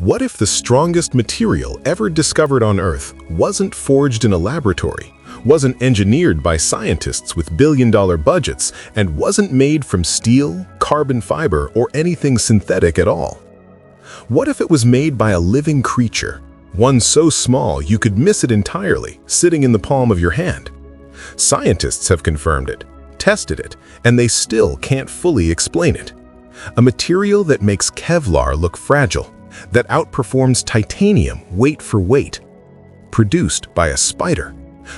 What if the strongest material ever discovered on Earth wasn't forged in a laboratory, wasn't engineered by scientists with billion-dollar budgets, and wasn't made from steel, carbon fiber, or anything synthetic at all? What if it was made by a living creature, one so small you could miss it entirely, sitting in the palm of your hand? Scientists have confirmed it, tested it, and they still can't fully explain it. A material that makes Kevlar look fragile, that outperforms titanium weight for weight, produced by a spider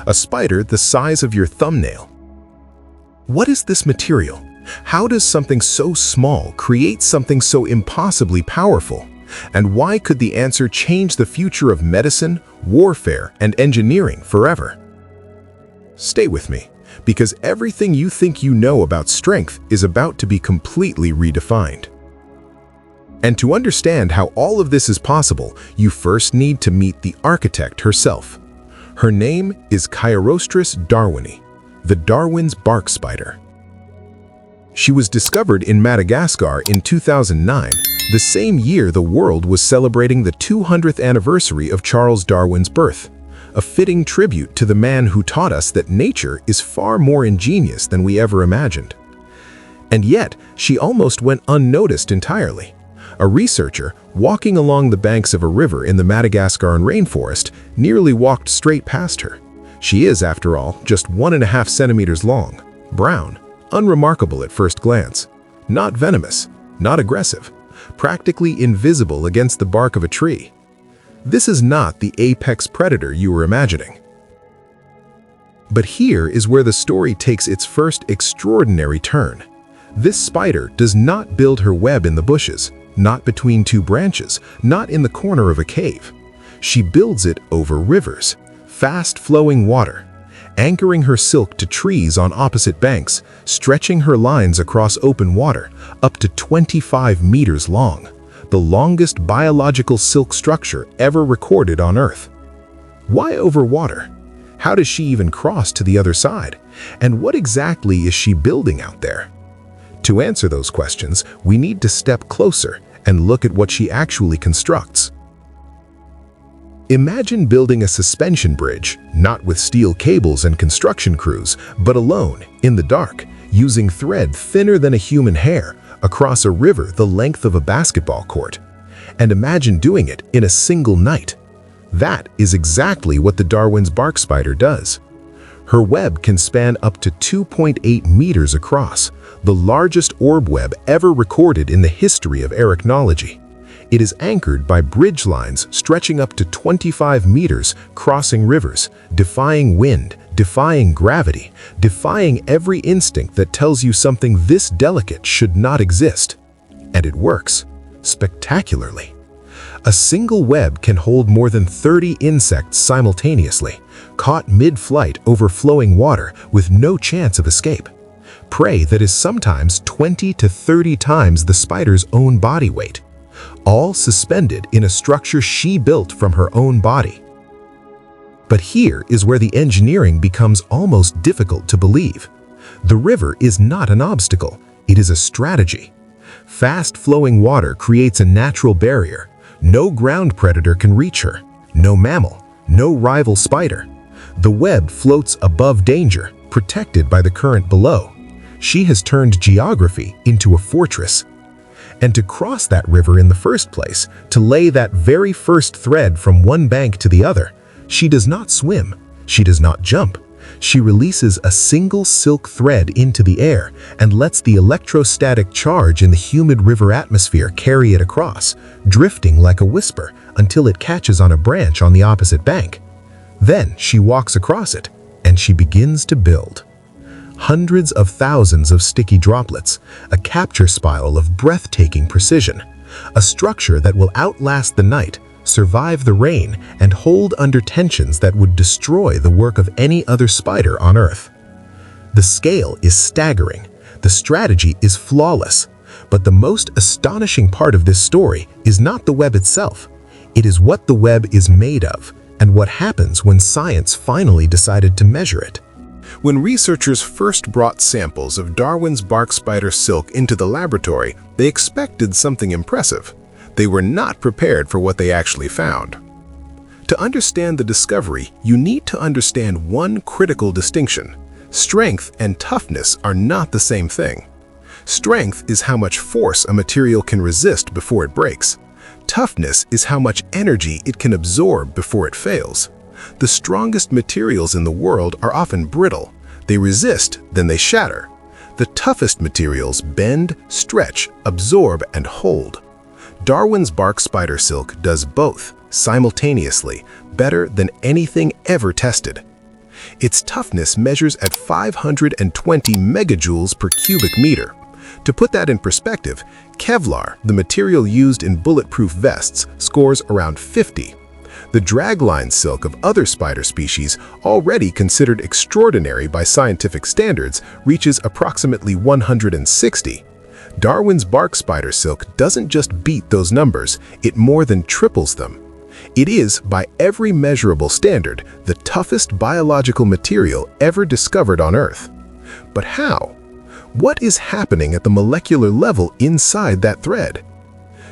the size of your thumbnail. What is this material? How does something so small create something so impossibly powerful? And why could the answer change the future of medicine, warfare, and engineering forever? Stay with me, because everything you think you know about strength is about to be completely redefined. And to understand how all of this is possible, you first need to meet the architect herself. Her name is Caerostris darwini, the Darwin's bark spider. She was discovered in Madagascar in 2009, the same year the world was celebrating the 200th anniversary of Charles Darwin's birth, a fitting tribute to the man who taught us that nature is far more ingenious than we ever imagined. And yet, she almost went unnoticed entirely. A researcher, walking along the banks of a river in the Madagascar rainforest, nearly walked straight past her. She is, after all, just 1.5 centimeters long, brown, unremarkable at first glance, not venomous, not aggressive, practically invisible against the bark of a tree. This is not the apex predator you were imagining. But here is where the story takes its first extraordinary turn. This spider does not build her web in the bushes, not between two branches, not in the corner of a cave. She builds it over rivers, fast-flowing water, anchoring her silk to trees on opposite banks, stretching her lines across open water, up to 25 meters long, the longest biological silk structure ever recorded on Earth. Why over water? How does she even cross to the other side? And what exactly is she building out there? To answer those questions, we need to step closer and look at what she actually constructs. Imagine building a suspension bridge, not with steel cables and construction crews, but alone, in the dark, using thread thinner than a human hair, across a river the length of a basketball court. And imagine doing it in a single night. That is exactly what the Darwin's bark spider does. Her web can span up to 2.8 meters across, the largest orb web ever recorded in the history of arachnology. It is anchored by bridge lines stretching up to 25 meters, crossing rivers, defying wind, defying gravity, defying every instinct that tells you something this delicate should not exist. And it works, spectacularly. A single web can hold more than 30 insects simultaneously, caught mid-flight over flowing water with no chance of escape. Prey that is sometimes 20 to 30 times the spider's own body weight, all suspended in a structure she built from her own body. But here is where the engineering becomes almost difficult to believe. The river is not an obstacle, it is a strategy. Fast-flowing water creates a natural barrier. No ground predator can reach her, no mammal, no rival spider. The web floats above danger, protected by the current below. She has turned geography into a fortress. And to cross that river in the first place, to lay that very first thread from one bank to the other, she does not swim, she does not jump. She releases a single silk thread into the air and lets the electrostatic charge in the humid river atmosphere carry it across, drifting like a whisper until it catches on a branch on the opposite bank. Then she walks across it, and she begins to build. Hundreds of thousands of sticky droplets, a capture spiral of breathtaking precision, a structure that will outlast the night, survive the rain, and hold under tensions that would destroy the work of any other spider on Earth. The scale is staggering, the strategy is flawless, but the most astonishing part of this story is not the web itself. It is what the web is made of, and what happens when science finally decided to measure it. When researchers first brought samples of Darwin's bark spider silk into the laboratory, they expected something impressive. They were not prepared for what they actually found. To understand the discovery, you need to understand one critical distinction. Strength and toughness are not the same thing. Strength is how much force a material can resist before it breaks. Toughness is how much energy it can absorb before it fails. The strongest materials in the world are often brittle. They resist, then they shatter. The toughest materials bend, stretch, absorb, and hold. Darwin's bark spider silk does both, simultaneously, better than anything ever tested. Its toughness measures at 520 megajoules per cubic meter. To put that in perspective, Kevlar, the material used in bulletproof vests, scores around 50. The dragline silk of other spider species, already considered extraordinary by scientific standards, reaches approximately 160. Darwin's bark spider silk doesn't just beat those numbers, it more than triples them. It is, by every measurable standard, the toughest biological material ever discovered on Earth. But how? What is happening at the molecular level inside that thread?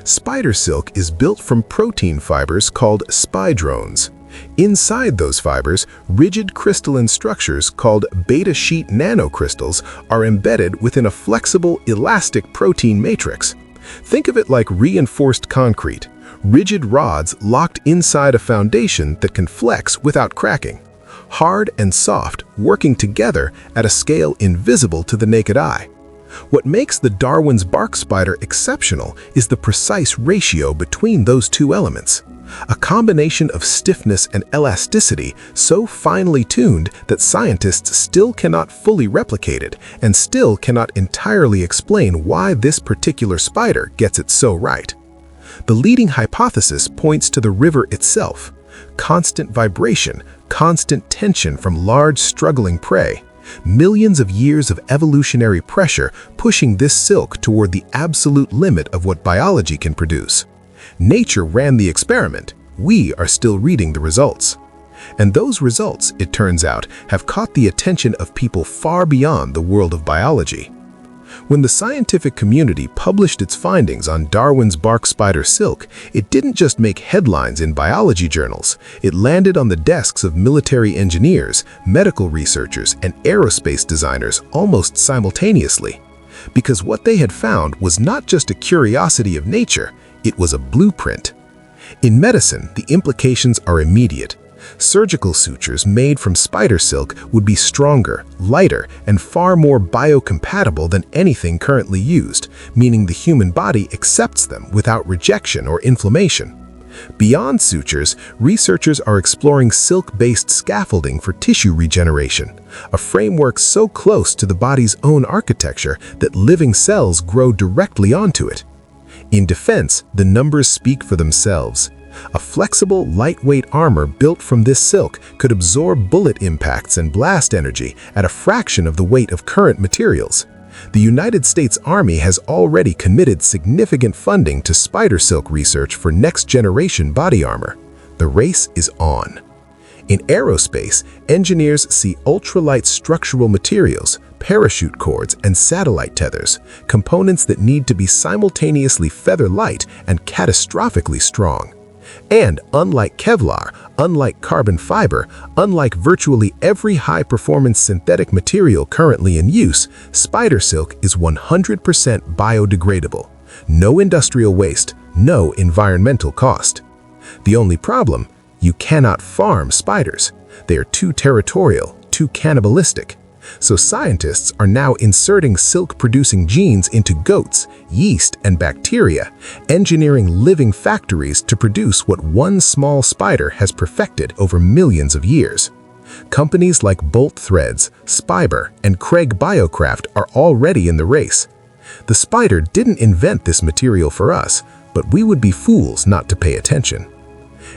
Spider silk is built from protein fibers called spidrones. Inside those fibers, rigid crystalline structures called beta sheet nanocrystals are embedded within a flexible, elastic protein matrix. Think of it like reinforced concrete, rigid rods locked inside a foundation that can flex without cracking. Hard and soft, working together at a scale invisible to the naked eye. What makes the Darwin's bark spider exceptional is the precise ratio between those two elements. A combination of stiffness and elasticity so finely tuned that scientists still cannot fully replicate it and still cannot entirely explain why this particular spider gets it so right. The leading hypothesis points to the river itself. Constant vibration, constant tension from large struggling prey, millions of years of evolutionary pressure pushing this silk toward the absolute limit of what biology can produce. Nature ran the experiment. We are still reading the results. And those results, it turns out, have caught the attention of people far beyond the world of biology. When the scientific community published its findings on Darwin's bark spider silk, it didn't just make headlines in biology journals. It landed on the desks of military engineers, medical researchers, and aerospace designers almost simultaneously. Because what they had found was not just a curiosity of nature, it was a blueprint. In medicine, the implications are immediate. Surgical sutures made from spider silk would be stronger, lighter, and far more biocompatible than anything currently used, meaning the human body accepts them without rejection or inflammation. Beyond sutures, researchers are exploring silk-based scaffolding for tissue regeneration, a framework so close to the body's own architecture that living cells grow directly onto it. In defense, the numbers speak for themselves. A flexible, lightweight armor built from this silk could absorb bullet impacts and blast energy at a fraction of the weight of current materials. The United States Army has already committed significant funding to spider silk research for next-generation body armor. The race is on. In aerospace, engineers see ultralight structural materials, parachute cords, and satellite tethers, components that need to be simultaneously feather-light and catastrophically strong. And unlike Kevlar, unlike carbon fiber, unlike virtually every high-performance synthetic material currently in use, spider silk is 100% biodegradable. No industrial waste, no environmental cost. The only problem? You cannot farm spiders. They are too territorial, too cannibalistic. So scientists are now inserting silk-producing genes into goats, yeast, and bacteria, engineering living factories to produce what one small spider has perfected over millions of years. Companies like Bolt Threads, Spiber, and Craig Biocraft are already in the race. The spider didn't invent this material for us, but we would be fools not to pay attention.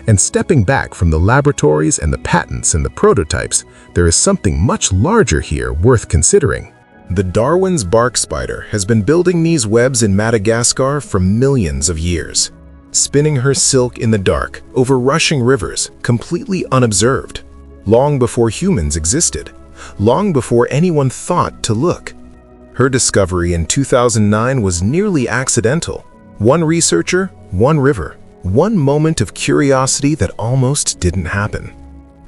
And stepping back from the laboratories and the patents and the prototypes, there is something much larger here worth considering. The Darwin's bark spider has been building these webs in Madagascar for millions of years, spinning her silk in the dark over rushing rivers, completely unobserved, long before humans existed, long before anyone thought to look. Her discovery in 2009 was nearly accidental. One researcher, one river, one moment of curiosity that almost didn't happen.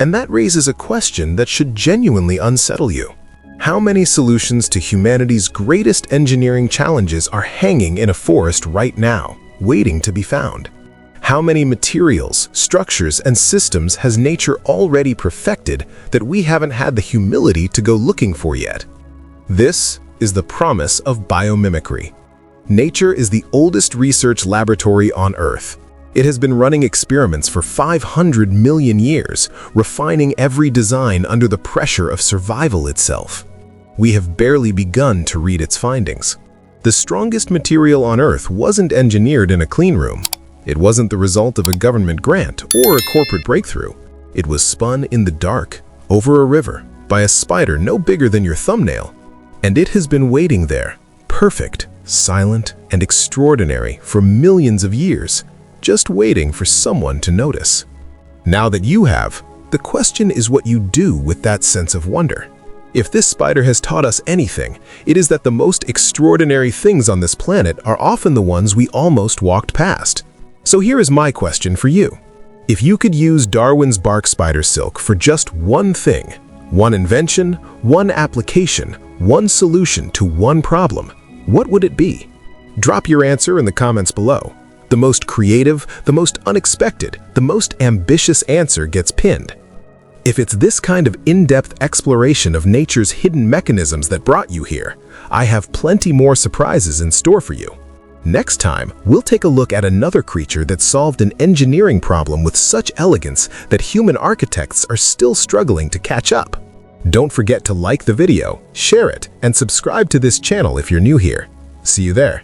And that raises a question that should genuinely unsettle you. How many solutions to humanity's greatest engineering challenges are hanging in a forest right now, waiting to be found? How many materials, structures, and systems has nature already perfected that we haven't had the humility to go looking for yet? This is the promise of biomimicry. Nature is the oldest research laboratory on Earth. It has been running experiments for 500 million years, refining every design under the pressure of survival itself. We have barely begun to read its findings. The strongest material on Earth wasn't engineered in a clean room. It wasn't the result of a government grant or a corporate breakthrough. It was spun in the dark, over a river, by a spider no bigger than your thumbnail. And it has been waiting there, perfect, silent, and extraordinary for millions of years, just waiting for someone to notice. Now that you have, the question is what you do with that sense of wonder. If this spider has taught us anything, it is that the most extraordinary things on this planet are often the ones we almost walked past. So here is my question for you. If you could use Darwin's bark spider silk for just one thing, one invention, one application, one solution to one problem, what would it be? Drop your answer in the comments below. The most creative, the most unexpected, the most ambitious answer gets pinned. If it's this kind of in-depth exploration of nature's hidden mechanisms that brought you here, I have plenty more surprises in store for you. Next time, we'll take a look at another creature that solved an engineering problem with such elegance that human architects are still struggling to catch up. Don't forget to like the video, share it, and subscribe to this channel if you're new here. See you there.